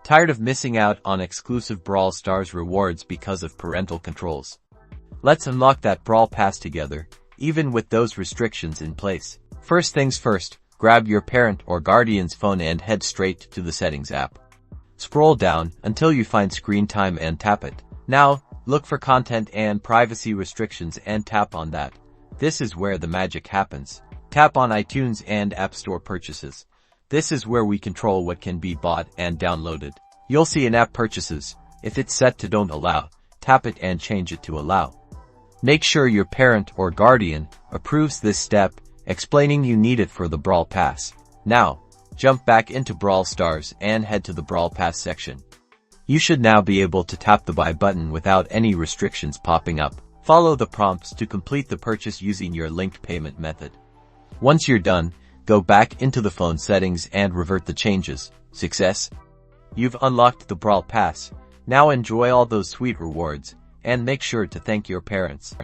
Tired of missing out on exclusive Brawl Stars rewards because of parental controls? Let's unlock that Brawl Pass together, even with those restrictions in place. First things first, grab your parent or guardian's phone and head straight to the Settings app. Scroll down until you find Screen Time and tap it. Now, look for Content and Privacy Restrictions and tap on that. This is where the magic happens. Tap on iTunes and App Store purchases. This is where we control what can be bought and downloaded. You'll see in-app purchases. If it's set to don't allow, tap it and change it to allow. Make sure your parent or guardian approves this step, explaining you need it for the Brawl Pass. Now, jump back into Brawl Stars and head to the Brawl Pass section. You should now be able to tap the buy button without any restrictions popping up. Follow the prompts to complete the purchase using your linked payment method. Once you're done, go back into the phone settings and revert the changes. Success! You've unlocked the Brawl Pass. Now enjoy all those sweet rewards, and make sure to thank your parents.